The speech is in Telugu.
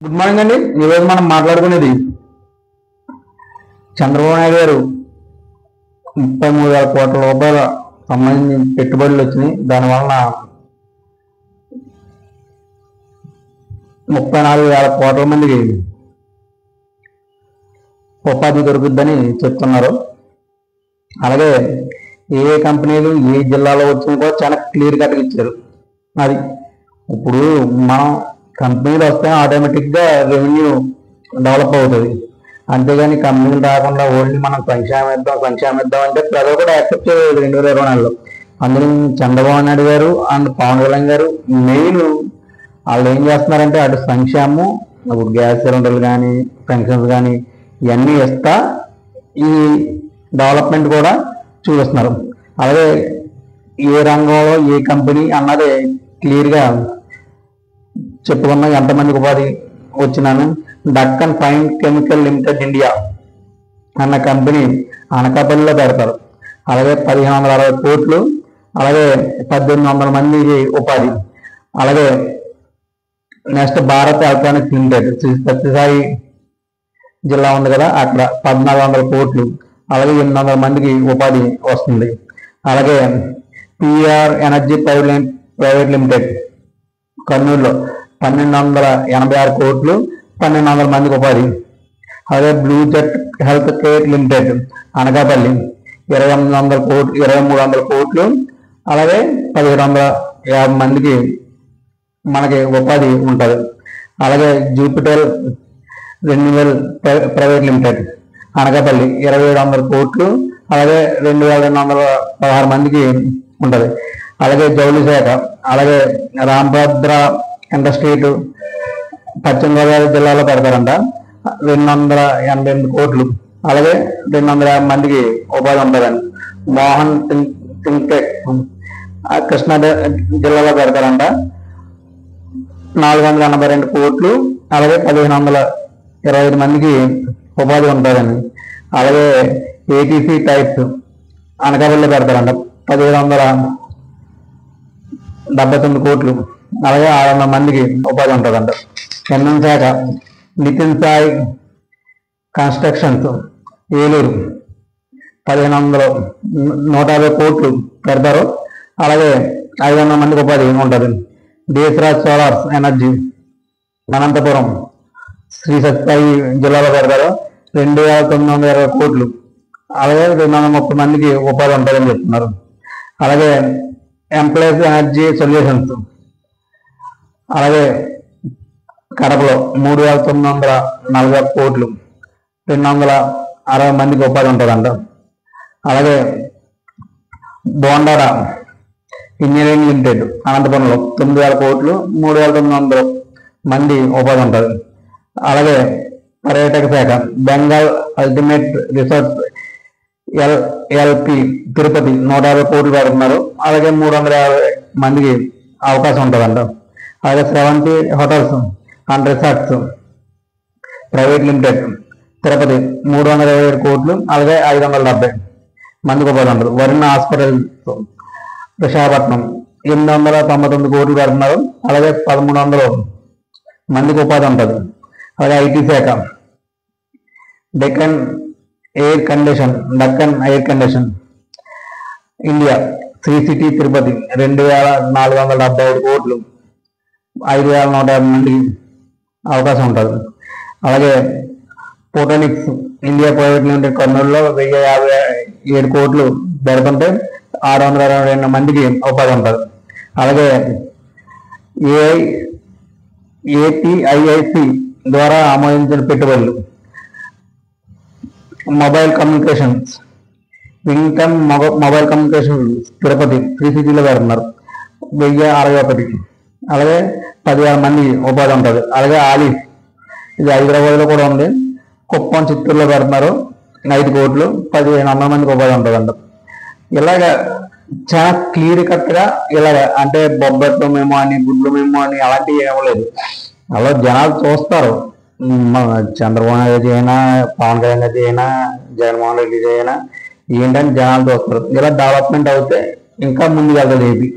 గుడ్ మార్నింగ్ అండి. ఈరోజు మనం మాట్లాడుకునేది చంద్రబాబు నాయుడు గారు 33,000 కోట్ల రూపాయల సంబంధించి పెట్టుబడులు వచ్చినాయి. దానివలన 34,000 కోట్ల మందికి ఉపాధి దొరుకుద్దని చెప్తున్నారు. అలాగే ఏ కంపెనీలు ఏ జిల్లాలో వచ్చినా కూడా చాలా క్లియర్ కట్గా ఇచ్చారు. అది ఇప్పుడు మనం కంపెనీలు వస్తే ఆటోమేటిక్గా రెవెన్యూ డెవలప్ అవుతుంది. అంతేగాని కంపెనీలు రాకుండా ఓన్లీ మనం సంక్షేమం ఇద్దాం అంటే ప్రజలు కూడా యాక్సెప్ట్ చేయలేదు 2024లో. అందులో చంద్రబాబు నాయుడు గారు అండ్ పవన్ కళ్యాణ్ గారు మెయిన్ వాళ్ళు ఏం చేస్తున్నారంటే అటు సంక్షేమం, ఇప్పుడు గ్యాస్ సిలిండర్లు కానీ పెన్షన్స్ కానీ ఇవన్నీ ఇస్తా ఈ డెవలప్మెంట్ కూడా చూపిస్తున్నారు. అలాగే ఏ రంగంలో ఏ కంపెనీ అన్నది క్లియర్గా చెప్పుకున్నా ఎంతమందికి ఉపాధి వచ్చినాను. Deccan fine chemical limited India అన్న కంపెనీ అనకాపల్లిలో పెడతారు. అలాగే 1,560 కోట్లు, అలాగే 1,800 మందికి ఉపాధి. అలాగే next Bharat electronics limited Sri Sathya Sai జిల్లా ఉంది కదా, అక్కడ 1,400 కోట్లు, అలాగే 800 మందికి ఉపాధి వస్తుంది. అలాగే పిఆర్ ఎనర్జీ ప్రైవేట్ లిమిటెడ్ కర్నూలులో 1,286 కోట్లు, 1,200 మందికి ఉపాధి. అలాగే blue jet health care limited Anakapalli 2,300 కోట్లు, అలాగే 1,750 మందికి మనకి ఉపాధి ఉంటుంది. అలాగే Jupiter renewal private limited Anakapalli 2,700 కోట్లు, అలాగే 2,216 మందికి ఉంటుంది. అలాగే జౌళి శాఖ, అలాగే రాంభద్ర ఇండస్ట్రీట్ పశ్చిమ గోదావరి జిల్లాలో పెడతారంట, 288 కోట్లు, అలాగే 250 మందికి ఉపాధి ఉంటుందండి. మోహన్ థింక్టెక్ కృష్ణా జిల్లాలో పెడతారంట, 482 కోట్లు, అలాగే 1,525 మందికి ఉపాధి ఉంటుందండి. అలాగే ఏటీసీ టైప్స్ అనకాపల్లిలో పెడతారంట, 1,779 కోట్లు, అలాగే 600 మందికి ఉపాధి ఉంటుందంట. ఎన్ఎం శాఖ నితిన్ సాయి కన్స్ట్రక్షన్స్ ఏలూరు 1,150 కోట్లు పెడతారు, అలాగే 500 మందికి ఉపాధి ఉంటుంది. దేశరాజ్ సోలార్స్ ఎనర్జీ అనంతపురం శ్రీ సత్యసాయి జిల్లాలో పెడతారు, 2,920 కోట్లు, అలాగే 230 మందికి ఉపాధి ఉంటుందని చెప్తున్నారు. అలాగే ఎంప్లాయీస్ ఎనర్జీ సొల్యూషన్స్ అలాగే కడపలో 3,940 కోట్లు, 260 మందికి ఉపాధి ఉంటుందంట. అలాగే బోండారా ఇంజనీరింగ్ లిమిటెడ్ అనంతపురంలో 9,000 కోట్లు, 3,900 మంది ఉపాధి ఉంటుంది. అలాగే పర్యాటక శాఖ Bengal ultimate resorts LLP Tirupati 150 కోట్లు పెడుతున్నారు, అలాగే 350 మందికి అవకాశం ఉంటుందంట. అలాగే Sravanthi hotels and resorts private limited Tirupati 327 కోట్లు, అలాగే 570 మందికి ఉపాధి ఉంటుంది. వరుణ హాస్పిటల్స్ విశాఖపట్నం 899 కోట్లు పెడుతున్నారు, అలాగే 1,300 మందికి ఉపాధి ఉంటుంది. అలాగే ఐటీ శాఖ Deccan air condition India Sri city Tirupati 2,475 కోట్లు, 5,150 మందికి అవకాశం ఉంటుంది. అలాగే ఫోటోనిక్స్ ఇండియా ప్రైవేట్ లిమిటెడ్ కర్నూలులో 1,057 కోట్లు పెడుతుంటే 622 మందికి ఉపాధి ఉంటుంది. అలాగే ఏపీఐఐసి ద్వారా ఆమోదించిన పెట్టుబడులు మొబైల్ కమ్యూనికేషన్స్ వింగ్టమ్ మొబైల్ కమ్యూనికేషన్ తిరుపతి 360లో పెడుతున్నారు, 1,061, అలాగే 10,000 మంది ఉపాధి ఉంటుంది. అలాగే ఆలిఫ్ ఇది హైదరాబాద్లో కూడా ఉంది, కుప్పం చిత్తూరులో పెడుతున్నారు, 5 కోట్లు, 1,500 మందికి ఉపాధి ఉంటుందంట. ఇలాగ చాలా క్లియర్ కట్గా ఇలాగ అంటే బొబ్బట్లు మేము అని గుడ్లు మేము అని అలాంటివి ఏమలేదు. అలా జనాలు చూస్తారు, చంద్రబాబు నాయుడు చేయనా, పవన్ కళ్యాణ్ గారు చేయనా, జగన్మోహన్ రెడ్డి చేయనా, ఏంటని జనాలు చూస్తారు. ఇలా డెవలప్మెంట్ అవుతే ఇంకా ముందుకు వెళ్తుంది ఏపీ.